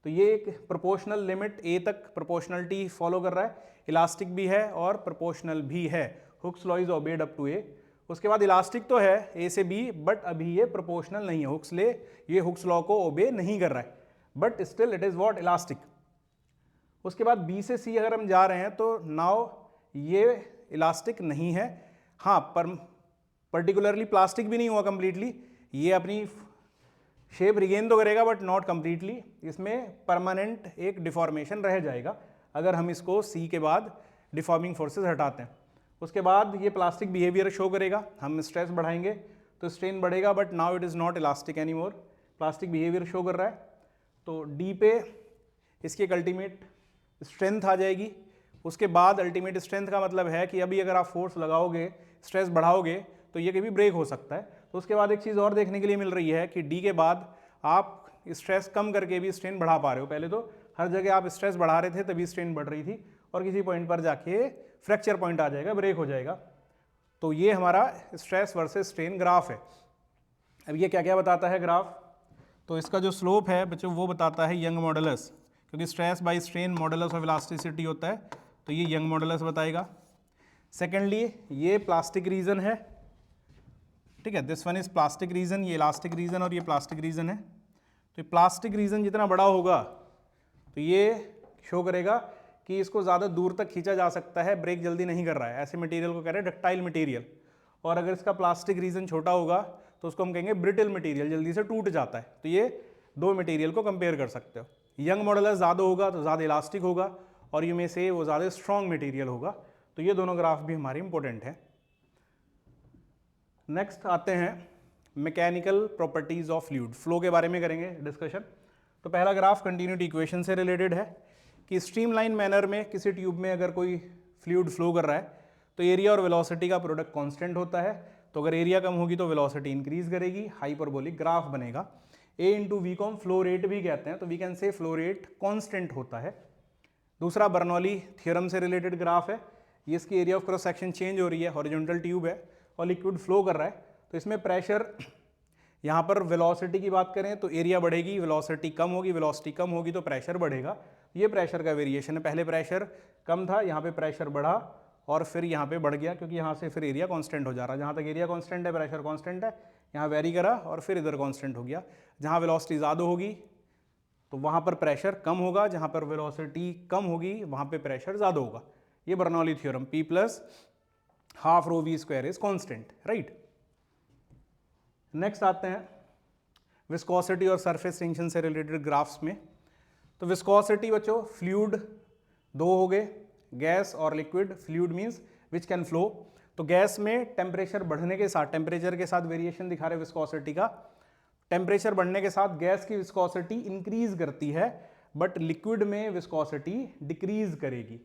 तो ये एक प्रोपोर्शनल लिमिट ए तक प्रोपोर्शनलिटी फॉलो कर रहा है, इलास्टिक भी है और प्रोपोर्शनल भी है, Hooke's law is obeyed up to A. उसके बाद इलास्टिक तो है ए से बी, बट अभी ये प्रोपोर्शनल नहीं है, ये हुक्स लॉ को ओबे नहीं कर रहा है, but still it is what, elastic. उसके बाद बी से सी अगर हम जा रहे हैं तो नाउ ये इलास्टिक नहीं है, हाँ पर पर्टिकुलरली प्लास्टिक भी नहीं हुआ कंप्लीटली, ये अपनी शेप रिगेन तो करेगा बट नॉट कंप्लीटली, इसमें परमानेंट एक डिफॉर्मेशन रह जाएगा अगर हम इसको सी के बाद डिफॉर्मिंग फोर्सेस हटाते हैं। उसके बाद ये प्लास्टिक बिहेवियर शो करेगा, हम स्ट्रेस बढ़ाएंगे तो स्ट्रेन बढ़ेगा, but now it is not elastic any more, plastic behaviour show कर रहा है। तो डी पे इसकी एक अल्टीमेट स्ट्रेंथ आ जाएगी। उसके बाद अल्टीमेट स्ट्रेंथ का मतलब है कि अभी अगर आप फोर्स लगाओगे, स्ट्रेस बढ़ाओगे तो ये कभी ब्रेक हो सकता है। तो उसके बाद एक चीज़ और देखने के लिए मिल रही है कि डी के बाद आप स्ट्रेस कम करके भी स्ट्रेन बढ़ा पा रहे हो। पहले तो हर जगह आप स्ट्रेस बढ़ा रहे थे तभी स्ट्रेन बढ़ रही थी, और किसी पॉइंट पर जाके फ्रैक्चर पॉइंट आ जाएगा, ब्रेक हो जाएगा। तो ये हमारा स्ट्रेस वर्सेस स्ट्रेन ग्राफ है। अब ये क्या क्या बताता है ग्राफ, तो इसका जो स्लोप है बच्चों वो बताता है यंग मॉडुलस, क्योंकि stress by strain modulus of elasticity होता है, तो ये यंग मॉडुलस बताएगा। सेकेंडली ये प्लास्टिक रीजन है, ठीक है, this one is plastic region, ये इलास्टिक रीजन और ये प्लास्टिक रीजन है। तो प्लास्टिक रीजन जितना बड़ा होगा तो ये शो करेगा कि इसको ज़्यादा दूर तक खींचा जा सकता है, ब्रेक जल्दी नहीं कर रहा है, ऐसे मटेरियल को कह रहे हैं डक्टाइल मटेरियल। और अगर इसका प्लास्टिक रीजन छोटा होगा तो उसको हम कहेंगे ब्रिटल मटेरियल, जल्दी से टूट जाता है। तो ये दो मटेरियल को कंपेयर कर सकते हो। यंग मॉडुलस ज़्यादा होगा तो ज़्यादा इलास्टिक होगा, और यू में से वो ज़्यादा स्ट्रॉन्ग मटेरियल होगा। तो ये दोनों ग्राफ भी हमारे इंपॉर्टेंट हैं। नेक्स्ट आते हैं mechanical properties of fluid, flow के बारे में करेंगे डिस्कशन। तो पहला ग्राफ कंटिन्यूटी इक्वेशन से रिलेटेड है कि स्ट्रीमलाइन मैनर में किसी ट्यूब में अगर कोई फ्लूइड फ्लो कर रहा है तो एरिया और वेलोसिटी का प्रोडक्ट कांस्टेंट होता है। तो अगर एरिया कम होगी तो वेलोसिटी इंक्रीज करेगी, हाइपरबोलिक ग्राफ बनेगा। ए इंटू वी को हम फ्लो रेट भी कहते हैं, तो we can say flow rate constant होता है। दूसरा बर्नौली थ्योरम से रिलेटेड ग्राफ है, ये इसकी area of cross section change हो रही है, हॉरिजॉन्टल ट्यूब है और लिक्विड फ्लो कर रहा है, तो इसमें प्रेशर, यहाँ पर वेलोसिटी की बात करें तो एरिया बढ़ेगी, वेलोसिटी कम होगी, वेलोसिटी कम होगी तो प्रेशर बढ़ेगा। ये प्रेशर का वेरिएशन है, पहले प्रेशर कम था, यहाँ पे प्रेशर बढ़ा और फिर यहाँ पे बढ़ गया, क्योंकि यहाँ से फिर एरिया कांस्टेंट हो जा रहा है। जहाँ तक एरिया कांस्टेंट है प्रेशर कांस्टेंट है, यहाँ वेरी करा और फिर इधर कांस्टेंट हो गया। जहाँ वेलोसिटी ज़्यादा होगी तो वहाँ पर प्रेशर कम होगा, जहाँ पर वेलोसिटी कम होगी वहाँ पे प्रेशर ज़्यादा होगा। ये Bernoulli theorem, P plus half rho V square is constant, right. Next आते हैं विस्कोसिटी और सरफेस टेंशन से रिलेटेड ग्राफ्स में। तो विस्कोसिटी बच्चों, फ्लूइड दो हो गए, गैस और liquid. Fluid means which can flow. तो गैस में टेम्परेचर बढ़ने के साथ, टेम्परेचर के साथ वेरिएशन दिखा रहे विस्कोसिटी का, टेम्परेचर बढ़ने के साथ गैस की विस्कोसिटी इंक्रीज करती है, बट लिक्विड में विस्कोसिटी डिक्रीज करेगी।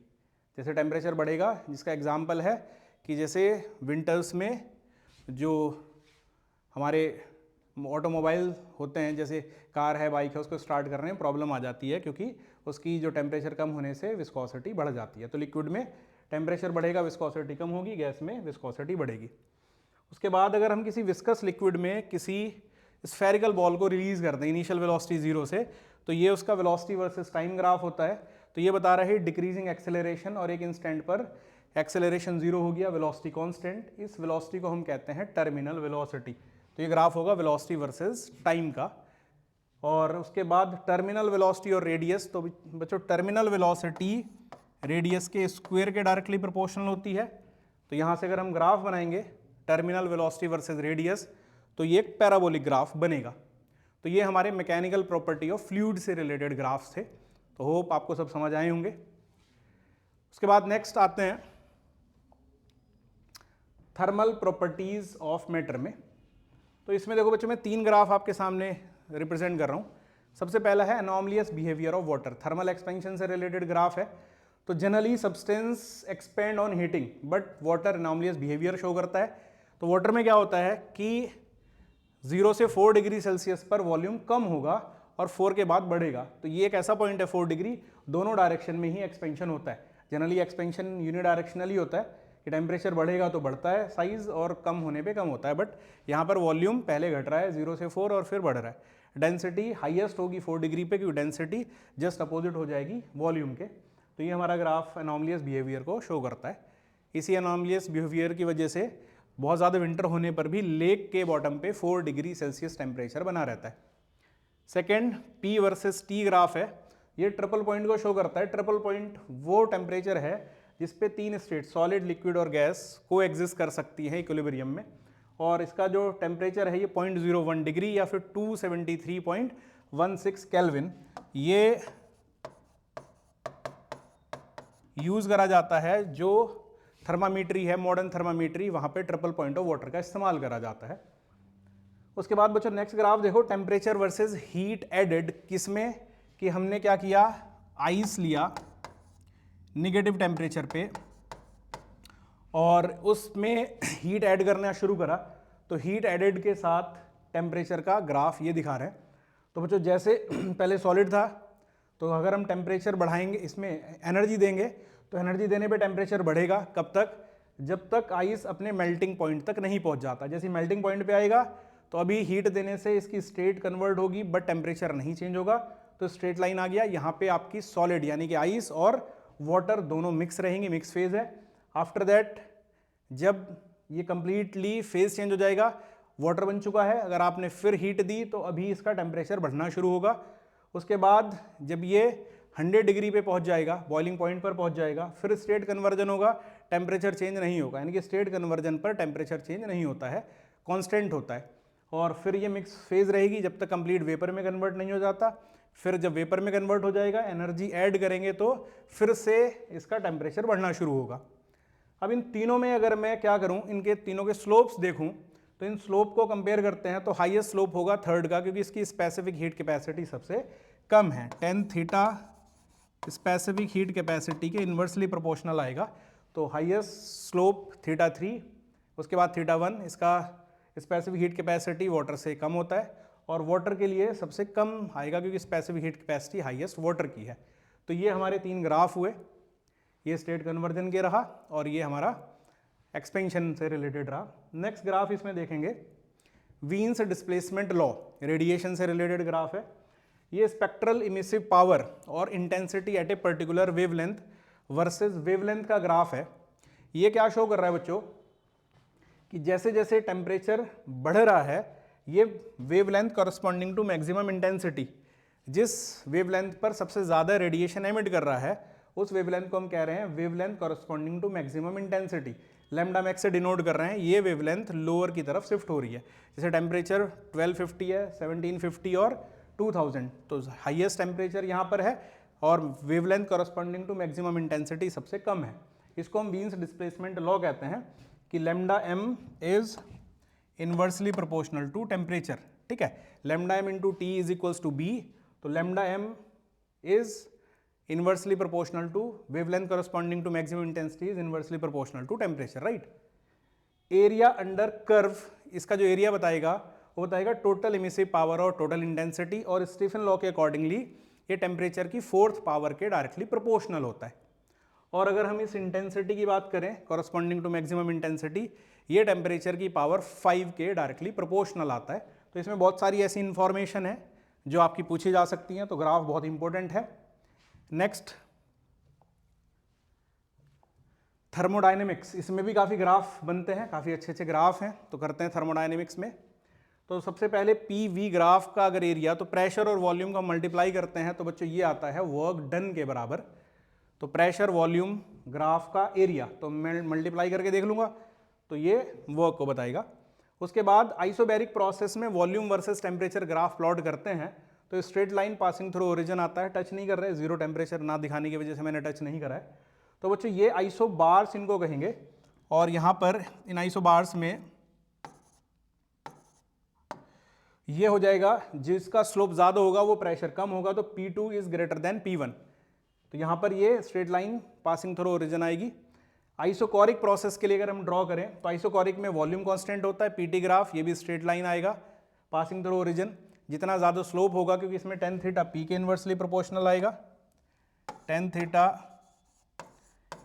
जैसे टेम्परेचर बढ़ेगा, जिसका एग्जाम्पल है कि जैसे विंटर्स में जो हमारे ऑटोमोबाइल होते हैं, जैसे कार है, बाइक है, उसको स्टार्ट करने में प्रॉब्लम आ जाती है क्योंकि उसकी जो टेम्परेचर कम होने से विस्कोसिटी बढ़ जाती है। तो लिक्विड में टेम्परेचर बढ़ेगा, विस्कोसिटी कम होगी, गैस में विस्कोसिटी बढ़ेगी। उसके बाद अगर हम किसी विस्कस लिक्विड में किसी स्फेरिकल बॉल को रिलीज कर दें इनिशियल वेलोसिटी 0 से, तो ये उसका वेलोसिटी वर्सेस टाइम ग्राफ होता है। तो ये बता रहा है डिक्रीजिंग एक्सेलरेशन, और एक इंस्टेंट पर एक्सेलरेशन 0 हो गया, वेलोसिटी कांस्टेंट। इस वेलोसिटी को हम कहते हैं टर्मिनल वेलोसिटी। तो ये ग्राफ होगा वेलोसिटी वर्सेस टाइम का। और उसके बाद टर्मिनल वेलोसिटी और रेडियस, तो बच्चों टर्मिनल वेलोसिटी रेडियस के स्क्वायर के डायरेक्टली प्रोपोर्शनल होती है। तो यहाँ से अगर हम ग्राफ बनाएंगे टर्मिनल वेलोसिटी वर्सेस रेडियस, तो ये एक पैराबोलिक ग्राफ बनेगा। तो ये हमारे मैकेनिकल प्रॉपर्टी ऑफ फ्लूइड से रिलेटेड ग्राफ्स थे। तो होप आपको सब समझ आए होंगे। उसके बाद नेक्स्ट आते हैं थर्मल प्रॉपर्टीज ऑफ मैटर में। तो इसमें देखो बच्चों, मैं 3 ग्राफ आपके सामने रिप्रेजेंट कर रहा हूँ। सबसे पहला है anomalous behaviour of water, thermal expansion से रिलेटेड ग्राफ है। तो generally substance expand on heating, but water anomalous behaviour show करता है। तो वाटर में क्या होता है कि 0 से 4 डिग्री सेल्सियस पर वॉल्यूम कम होगा और 4 के बाद बढ़ेगा। तो ये एक ऐसा पॉइंट है 4 डिग्री, दोनों डायरेक्शन में ही एक्सपेंशन होता है। जनरली एक्सपेंशन यूनिडायरेक्शनली होता है कि टेम्परेचर बढ़ेगा तो बढ़ता है साइज और कम होने पे कम होता है, बट यहाँ पर वॉल्यूम पहले घट रहा है 0 से 4 और फिर बढ़ रहा है। डेंसिटी हाईएस्ट होगी 4 डिग्री पे, क्योंकि डेंसिटी जस्ट अपोजिट हो जाएगी वॉल्यूम के। तो ये हमारा ग्राफ एनॉमलियस बिहेवियर को शो करता है। इसी एनॉमलियस बिहेवियर की वजह से बहुत ज़्यादा विंटर होने पर भी लेक के बॉटम पे 4 डिग्री सेल्सियस टेम्परेचर बना रहता है। Second P versus T graph है, ये ट्रिपल पॉइंट को शो करता है। ट्रिपल पॉइंट वो टेम्परेचर है जिस पे 3 स्टेट सॉलिड, लिक्विड और गैस को एग्जिस्ट कर सकती है इक्विलिब्रियम में, और इसका जो टेम्परेचर है ये 0.01 डिग्री या फिर 273.16 केल्विन ये यूज करा जाता है। जो थर्मामीटरी है, मॉडर्न थर्मामीटरी, वहाँ पे ट्रिपल पॉइंट ऑफ वाटर का इस्तेमाल करा जाता है। उसके बाद बच्चों नेक्स्ट ग्राफ देखो, टेम्परेचर वर्सेस हीट एडेड, किसमें कि हमने क्या किया, आइस लिया निगेटिव टेम्परेचर पे और उसमें हीट ऐड करना शुरू करा। तो हीट एडेड के साथ टेम्परेचर का ग्राफ ये दिखा रहे हैं। तो बच्चों जैसे पहले सॉलिड था, तो अगर हम टेम्परेचर बढ़ाएंगे, इसमें एनर्जी देंगे, तो एनर्जी देने पे टेम्परेचर बढ़ेगा। कब तक, जब तक आइस अपने मेल्टिंग पॉइंट तक नहीं पहुंच जाता। जैसे मेल्टिंग पॉइंट पे आएगा तो अभी हीट देने से इसकी स्टेट कन्वर्ट होगी, बट टेम्परेचर नहीं चेंज होगा। तो स्ट्रेट लाइन आ गया, यहाँ पे आपकी सॉलिड यानी कि आइस और वाटर दोनों मिक्स रहेंगे, मिक्स फेज है। आफ्टर दैट जब ये कंप्लीटली फेज चेंज हो जाएगा, वाटर बन चुका है, अगर आपने फिर हीट दी तो अभी इसका टेम्परेचर बढ़ना शुरू होगा। उसके बाद जब ये 100 डिग्री पे पहुंच जाएगा, बॉइलिंग पॉइंट पर पहुंच जाएगा, फिर स्टेट कन्वर्जन होगा, टेम्परेचर चेंज नहीं होगा। यानी कि स्टेट कन्वर्जन पर टेम्परेचर चेंज नहीं होता है, कांस्टेंट होता है। और फिर ये मिक्स फेज रहेगी जब तक कंप्लीट वेपर में कन्वर्ट नहीं हो जाता। फिर जब वेपर में कन्वर्ट हो जाएगा, एनर्जी ऐड करेंगे तो फिर से इसका टेम्परेचर बढ़ना शुरू होगा। अब इन तीनों में अगर मैं क्या करूं, इनके तीनों के स्लोप्स देखूं, तो इन स्लोप को कंपेयर करते हैं तो हाईएस्ट स्लोप होगा थर्ड का, क्योंकि इसकी स्पेसिफिक हीट कैपेसिटी सबसे कम है। Tan theta specific heat capacity के इन्वर्सली प्रोपोर्शनल आएगा। तो हाईएस्ट स्लोप थीटा 3, उसके बाद थीटा 1, इसका स्पेसिफिक हीट कैपेसिटी वाटर से कम होता है, और वाटर के लिए सबसे कम आएगा क्योंकि specific heat capacity highest water की है। तो ये हमारे 3 ग्राफ हुए, ये स्टेट कन्वर्जन के रहा और ये हमारा एक्सपेंशन से रिलेटेड रहा। नेक्स्ट ग्राफ इसमें देखेंगे वीन्स डिस्प्लेसमेंट लॉ, रेडिएशन से रिलेटेड ग्राफ है। ये स्पेक्ट्रल इमिसिव पावर और intensity at a particular wavelength versus wavelength का ग्राफ है। ये क्या शो कर रहा है बच्चों कि जैसे जैसे टेम्परेचर बढ़ रहा है, ये wavelength corresponding to maximum intensity, जिस वेवलेंथ पर सबसे ज़्यादा रेडिएशन एमिट कर रहा है उस वेवलेंथ को हम कह रहे हैं wavelength corresponding to maximum intensity. Lambda max से डिनोट कर रहे हैं, ये वेवलेंथ लोअर की तरफ शिफ्ट हो रही है। जैसे टेम्परेचर 1250 है, 1750 और 2000, तो हाईएस्ट टेम्परेचर यहाँ पर है और wavelength corresponding to maximum intensity सबसे कम है। इसको हम वीन्स डिस्प्लेसमेंट लॉ कहते हैं कि lambda M is inversely proportional to temperature. ठीक है, lambda M into T is equals to B, तो lambda M is inversely proportional to wavelength corresponding to maximum intensity is inversely proportional to temperature, right. Area under curve, इसका जो area बताएगा वो बताएगा total emissive power और total intensity, और Stefan law के accordingly ये टेम्परेचर की 4th पावर के डायरेक्टली प्रोपोर्शनल होता है। और अगर हम इस इंटेंसिटी की बात करें कॉरस्पॉन्डिंग टू मैक्सिमम इंटेंसिटी, ये टेम्परेचर की पावर 5 के डायरेक्टली प्रोपोर्शनल आता है। तो इसमें बहुत सारी ऐसी इंफॉर्मेशन है जो आपकी पूछी जा सकती हैं, तो ग्राफ बहुत इंपॉर्टेंट है। नेक्स्ट थर्मोडायनेमिक्स, इसमें भी काफ़ी ग्राफ बनते हैं, काफ़ी अच्छे अच्छे ग्राफ हैं, तो करते हैं थर्मोडायनेमिक्स में। तो सबसे पहले पी वी ग्राफ का अगर एरिया, तो प्रेशर और वॉल्यूम का मल्टीप्लाई करते हैं तो बच्चों ये आता है वर्क डन के बराबर। तो प्रेशर वॉल्यूम ग्राफ का एरिया, तो मैं मल्टीप्लाई करके देख लूँगा तो ये वर्क को बताएगा। उसके बाद आइसोबैरिक प्रोसेस में volume versus temperature graph plot करते हैं, तो straight line passing through origin आता है, टच नहीं कर रहे, जीरो टेम्परेचर ना दिखाने की वजह से मैंने टच नहीं करा है। तो बच्चों ये आइसो बार्स इनको कहेंगे, और यहाँ पर इन आइसो बार्स में ये हो जाएगा जिसका स्लोप ज़्यादा होगा वो प्रेशर कम होगा, तो P2 is greater than P1। तो यहाँ पर ये straight line passing through origin आएगी। आइसोकोरिक प्रोसेस के लिए अगर हम ड्रॉ करें तो आइसोकोरिक में वॉल्यूम कांस्टेंट होता है, PT ग्राफ, ये भी स्ट्रेट लाइन आएगा पासिंग थ्रू ओरिजिन। जितना ज़्यादा स्लोप होगा, क्योंकि इसमें टेन थीटा P के इन्वर्सली प्रोपोर्शनल आएगा, tan theta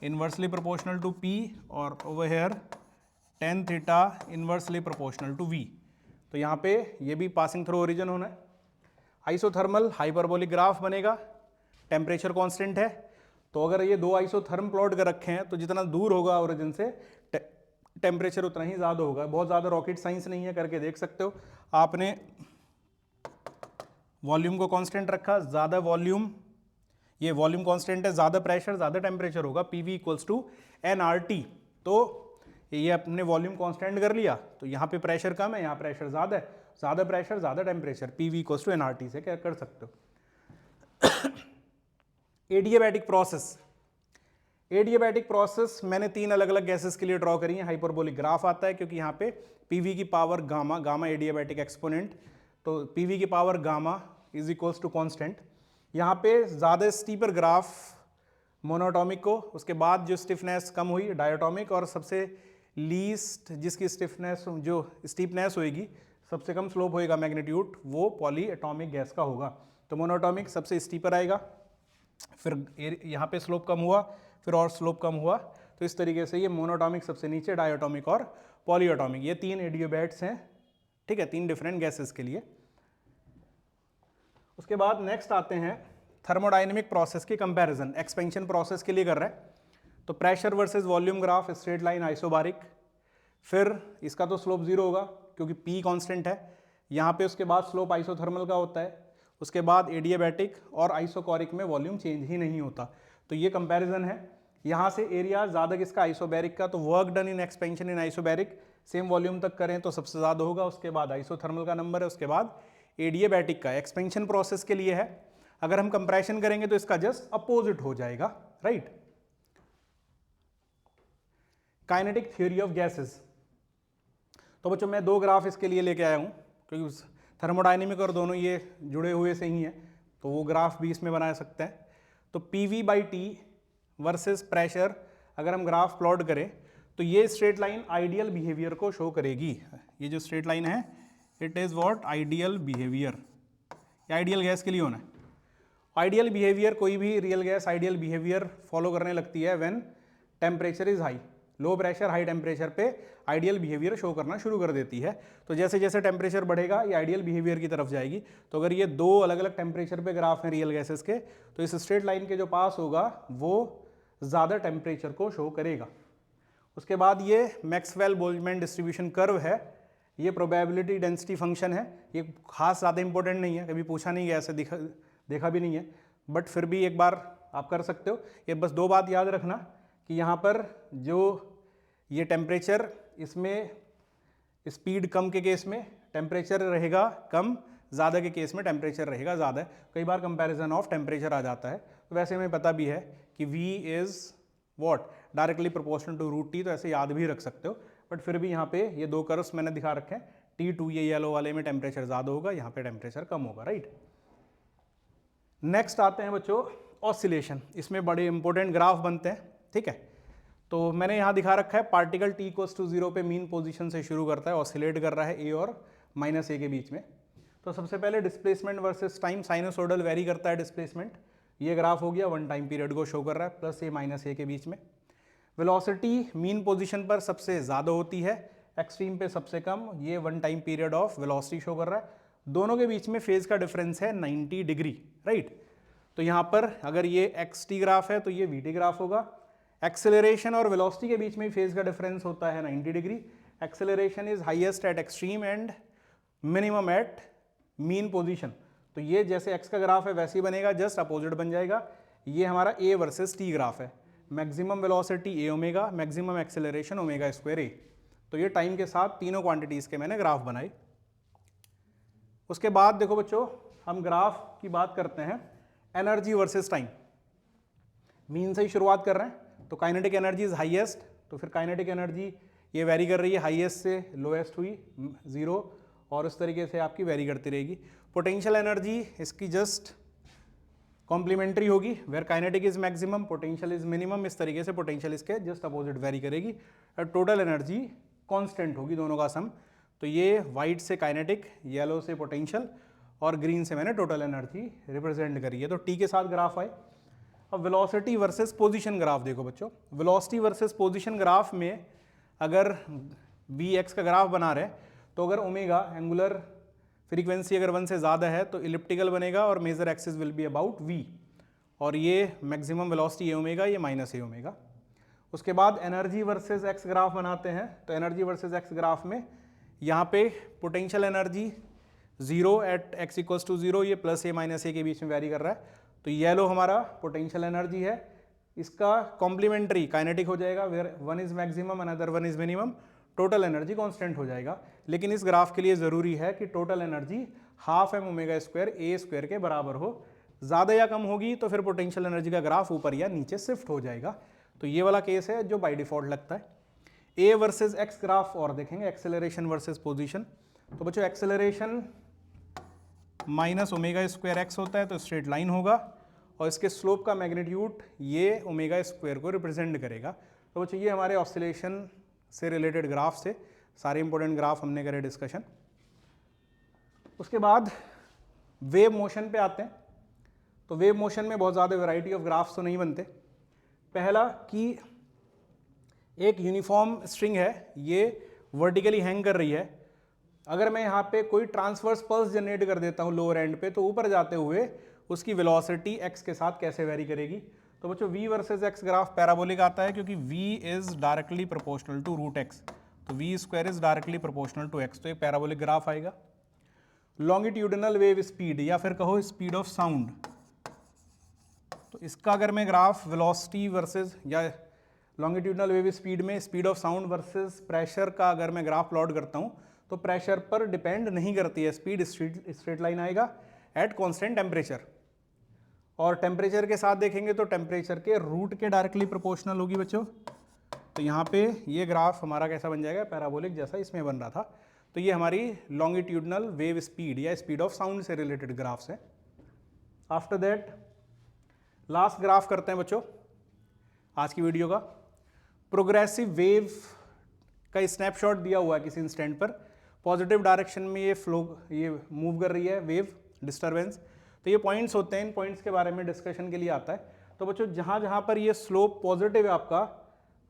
inversely proportional to P, और over here tan theta inversely proportional to V। तो यहाँ पे ये भी पासिंग थ्रू ओरिजिन होना है। आइसोथर्मल हाइपरबोलिक ग्राफ बनेगा, टेम्परेचर कांस्टेंट है, तो अगर ये दो आइसोथर्म प्लॉट कर रखे हैं तो जितना दूर होगा ओरिजिन से टेम्परेचर उतना ही ज़्यादा होगा। बहुत ज़्यादा रॉकेट साइंस नहीं है, करके देख सकते हो। आपने वॉल्यूम को कांस्टेंट रखा, ज़्यादा वॉल्यूम, ये वॉल्यूम कांस्टेंट है, ज़्यादा प्रेशर ज़्यादा टेम्परेचर होगा, PV इक्वल्स टू nRT। तो ये अपने वॉल्यूम कांस्टेंट कर लिया, तो यहाँ पे प्रेशर कम है, यहाँ प्रेशर ज़्यादा है, ज़्यादा प्रेशर ज़्यादा temperature, PV equals to nRT से क्या कर सकते हो। एडियाबैटिक प्रोसेस, एडियाबैटिक प्रोसेस मैंने 3 अलग अलग गैसेस के लिए ड्रॉ करी है। हाइपरबोलिक ग्राफ आता है क्योंकि यहाँ पे PV की power gamma, gamma adiabatic exponent, तो PV की power gamma is equals to constant. यहाँ पे ज़्यादा स्टीपर ग्राफ मोनोटॉमिक को, उसके बाद जो स्टिफनेस कम हुई डायटोमिक, और सबसे लीस्ट जिसकी स्टिफनेस जो स्टीपनेस होएगी, सबसे कम स्लोप होएगा मैग्नीट्यूड, वो पॉली एटॉमिक गैस का होगा। तो मोनोटॉमिक सबसे स्टीपर आएगा, फिर यहाँ पे स्लोप कम हुआ, फिर और स्लोप कम हुआ, तो इस तरीके से ये मोनोटॉमिक सबसे नीचे, डायटोमिक और पॉली एटॉमिक, ये 3 एडियोबैट्स हैं। ठीक है, 3 डिफरेंट गैसेस के लिए। उसके बाद नेक्स्ट आते हैं थर्मोडायनेमिक प्रोसेस की कंपैरिजन, एक्सपेंशन प्रोसेस के लिए कर रहे हैं। तो pressure versus volume graph, straight line isobaric, फिर इसका तो स्लोप 0 होगा क्योंकि P कांस्टेंट है यहाँ पे। उसके बाद स्लोप आइसोथर्मल का होता है, उसके बाद एडियाबैटिक और आइसोकोरिक में वॉल्यूम चेंज ही नहीं होता। तो ये कंपैरिजन है। यहाँ से एरिया ज़्यादा किसका, आइसोबैरिक का, तो work done in expansion in isobaric same volume तक करें तो सबसे ज़्यादा होगा, उसके बाद आइसोथर्मल का नंबर है, उसके बाद एडियाबैटिक का। एक्सपेंशन प्रोसेस के लिए है अगर हम कंप्रेशन करेंगे तो इसका जस्ट अपोजिट हो जाएगा, right. Kinetic theory of gases. तो बच्चों मैं दो ग्राफ इसके लिए लेके आया हूं क्योंकि थर्मोडायनेमिक और दोनों ये जुड़े हुए से ही हैं, तो वो ग्राफ भी इसमें बना सकते हैं। तो PV/T वर्सेस प्रेशर अगर हम ग्राफ प्लॉट करें तो ये स्ट्रेट लाइन आइडियल बिहेवियर को शो करेगी। ये जो स्ट्रेट लाइन है it is what ideal behaviour, ये आइडियल गैस के लिए होना है। आइडियल बिहेवियर, कोई भी real gas ideal behaviour follow करने लगती है when temperature is high. Low pressure high temperature पे आइडियल बिहेवियर शो करना शुरू कर देती है। तो जैसे जैसे टेम्परेचर बढ़ेगा ये आइडियल बिहेवियर की तरफ जाएगी। तो अगर ये दो अलग अलग टेम्परेचर पे ग्राफ हैं रियल गैसेस के, तो इस स्ट्रेट लाइन के जो पास होगा वो ज़्यादा टेम्परेचर को शो करेगा। उसके बाद ये मैक्सवेल बोल्ट्जमैन डिस्ट्रीब्यूशन कर्व है, ये प्रोबेबिलिटी डेंसिटी फंक्शन है। ये खास ज़्यादा इंपॉर्टेंट नहीं है, कभी पूछा नहीं गया, ऐसे देखा भी नहीं है, बट फिर भी एक बार आप कर सकते हो। ये बस दो बात याद रखना कि यहाँ पर जो ये टेम्परेचर, इसमें स्पीड कम के केस में टेम्परेचर रहेगा कम, ज़्यादा के केस में टेम्परेचर रहेगा ज़्यादा। कई बार कंपैरिजन ऑफ टेम्परेचर आ जाता है, तो वैसे हमें पता भी है कि V is what directly proportional to √T, तो ऐसे याद भी रख सकते हो। बट फिर भी यहाँ पे ये दो कर्व्स मैंने दिखा रखे हैं, T2 ये येलो वाले में टेम्परेचर ज़्यादा होगा, यहाँ पे टेम्परेचर कम होगा, राइट। नेक्स्ट आते हैं बच्चों ऑसिलेशन। इसमें बड़े इंपॉर्टेंट ग्राफ बनते हैं, ठीक है। तो मैंने यहाँ दिखा रखा है पार्टिकल T = 0 पे मीन पोजीशन से शुरू करता है, ऑसिलेट कर रहा है A और -A के बीच में। तो सबसे पहले displacement versus time, sinusoidal very करता है डिस्प्लेसमेंट। ये ग्राफ हो गया, वन टाइम पीरियड को शो कर रहा है, +A -A के बीच में। वेलोसिटी मीन पोजीशन पर सबसे ज़्यादा होती है, एक्सट्रीम पे सबसे कम, ये one time period of velocity show कर रहा है। दोनों के बीच में फेज का डिफरेंस है 90 डिग्री, राइट। तो यहाँ पर अगर ये xt ग्राफ है तो ये vt ग्राफ होगा। एक्सेलरेशन और वेलोसिटी के बीच में फेज का डिफरेंस होता है 90 degree. Acceleration is highest at extreme and minimum at mean position. तो ये जैसे x का ग्राफ है वैसे ही बनेगा, जस्ट अपोजिट बन जाएगा। ये हमारा a वर्सेस t ग्राफ है, maximum velocity a omega, maximum acceleration ω² a। तो ये टाइम के साथ तीनों क्वांटिटीज़ के मैंने ग्राफ बनाए। उसके बाद देखो बच्चों हम ग्राफ की बात करते हैं एनर्जी वर्सेस टाइम। मीन से ही शुरुआत कर रहे हैं, तो काइनेटिक एनर्जी इज हाईएस्ट, तो फिर काइनेटिक एनर्जी ये वेरी कर रही है, हाईएस्ट से लोएस्ट हुई 0, और उस तरीके से आपकी वेरी करती रहेगी। पोटेंशियल एनर्जी इसकी जस्ट कॉम्प्लीमेंट्री होगी, where kinetic is maximum potential is minimum, इस तरीके से पोटेंशियल इसके जस्ट अपोजिट वेरी करेगी। और टोटल एनर्जी कांस्टेंट होगी दोनों का सम। तो ये वाइट से काइनेटिक, येलो से पोटेंशियल और ग्रीन से मैंने टोटल एनर्जी रिप्रेजेंट करी है। तो टी के साथ ग्राफ आए। अब वेलोसिटी वर्सेस पोजीशन ग्राफ देखो बच्चों, वेलोसिटी वर्सेस पोजीशन ग्राफ में अगर Vx का ग्राफ बना रहे तो अगर ओमेगा एंगुलर फ्रीक्वेंसी अगर 1 से ज़्यादा है तो इलिप्टिकल बनेगा और major axis will be about v, और ये मैक्सिमम वेलोसिटी a ओमेगा, ये -a ओमेगा। उसके बाद एनर्जी वर्सेस x ग्राफ बनाते हैं, तो एनर्जी वर्सेस x ग्राफ में यहाँ पे पोटेंशियल एनर्जी 0 एट x = 0, ये +A -A के बीच में वेरी कर रहा है। तो येलो हमारा पोटेंशियल एनर्जी है, इसका कॉम्प्लीमेंट्री काइनेटिक हो जाएगा, where one is maximum another one is minimum, total energy constant हो जाएगा। लेकिन इस ग्राफ के लिए ज़रूरी है कि टोटल एनर्जी ½ mω²A² के बराबर हो। ज़्यादा या कम होगी तो फिर पोटेंशियल एनर्जी का ग्राफ ऊपर या नीचे शिफ्ट हो जाएगा। तो ये वाला केस है जो बाय डिफॉल्ट लगता है। A वर्सेस x ग्राफ और देखेंगे, एक्सेलरेशन वर्सेस पोजीशन। तो बच्चों एक्सेलरेशन -ω² होता है, तो स्ट्रेट लाइन होगा और इसके स्लोप का मैग्नीट्यूड ये ω² को रिप्रेजेंट करेगा। तो बच्चों ये हमारे ऑसिलेशन से रिलेटेड ग्राफ से सारे इंपॉर्टेंट ग्राफ हमने करे डिस्कशन। उसके बाद वेव मोशन पे आते हैं। तो वेव मोशन में बहुत ज़्यादा वैरायटी ऑफ ग्राफ्स तो नहीं बनते। पहला कि एक यूनिफॉर्म स्ट्रिंग है, ये वर्टिकली हैंग कर रही है। अगर मैं यहाँ पे कोई ट्रांसवर्स पल्स जनरेट कर देता हूँ लोअर एंड पे, तो ऊपर जाते हुए उसकी वेलोसिटी x के साथ कैसे वेरी करेगी। तो बच्चों v versus x graph parabolic आता है क्योंकि v is directly proportional to √x, तो v² is directly proportional to x, तो ये पैराबोलिक ग्राफ आएगा। लॉन्गिट्यूडिनल वेव स्पीड या फिर कहो स्पीड ऑफ साउंड, तो इसका अगर मैं ग्राफ वेलोसिटी वर्सेस या लॉन्गिट्यूडिनल वेव स्पीड में speed of sound versus pressure का अगर मैं ग्राफ प्लॉट करता हूँ तो प्रेशर पर डिपेंड नहीं करती है स्पीड, स्ट्रेट लाइन आएगा एट कांस्टेंट टेम्परेचर। और टेम्परेचर के साथ देखेंगे तो टेम्परेचर के रूट के डायरेक्टली प्रोपोर्शनल होगी बच्चों। तो यहाँ पे ये ग्राफ हमारा कैसा बन जाएगा, पैराबोलिक जैसा इसमें बन रहा था। तो ये हमारी लॉन्गिट्यूडनल वेव स्पीड या स्पीड ऑफ साउंड से रिलेटेड ग्राफ्स हैं। आफ्टर दैट लास्ट ग्राफ करते हैं बच्चों आज की वीडियो का। प्रोग्रेसिव वेव का स्नैपशॉट दिया हुआ है किसी इंस्टेंट पर, पॉजिटिव डायरेक्शन में ये मूव कर रही है वेव डिस्टर्बेंस। तो ये पॉइंट्स होते हैं, इन पॉइंट्स के बारे में डिस्कशन के लिए आता है। तो बच्चों जहाँ जहाँ पर ये स्लोप पॉजिटिव है आपका,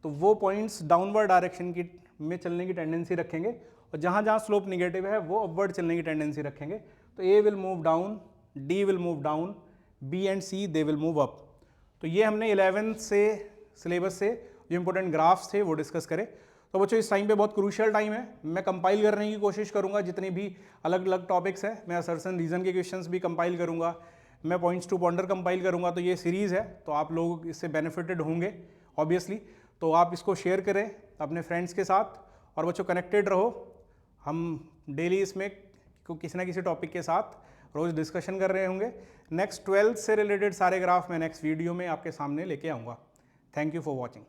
तो वो पॉइंट्स डाउनवर्ड डायरेक्शन की में चलने की टेंडेंसी रखेंगे, और जहाँ जहाँ स्लोप निगेटिव है वो अपवर्ड चलने की टेंडेंसी रखेंगे। तो A will move down, D will move down, B and C they will move up. तो ये हमने 11th से सिलेबस से जो इंपॉर्टेंट ग्राफ्स थे वो डिस्कस करे। तो बच्चों इस टाइम पे बहुत क्रूशियल टाइम है, मैं कंपाइल करने की कोशिश करूंगा जितनी भी अलग अलग टॉपिक्स हैं। मैं असर्शन रीजन के क्वेश्चंस भी कंपाइल करूंगा, मैं पॉइंट्स टू पॉन्डर कंपाइल करूंगा। तो ये सीरीज़ है, तो आप लोग इससे बेनिफिटेड होंगे ऑब्वियसली। तो आप इसको शेयर करें अपने फ्रेंड्स के साथ, और बच्चों कनेक्टेड रहो। हम डेली इसमें किसी ना किसी टॉपिक के साथ रोज़ डिस्कशन कर रहे होंगे। नेक्स्ट 12th से रिलेटेड सारे ग्राफ मैं नेक्स्ट वीडियो में आपके सामने लेके आऊँगा। Thank you for watching.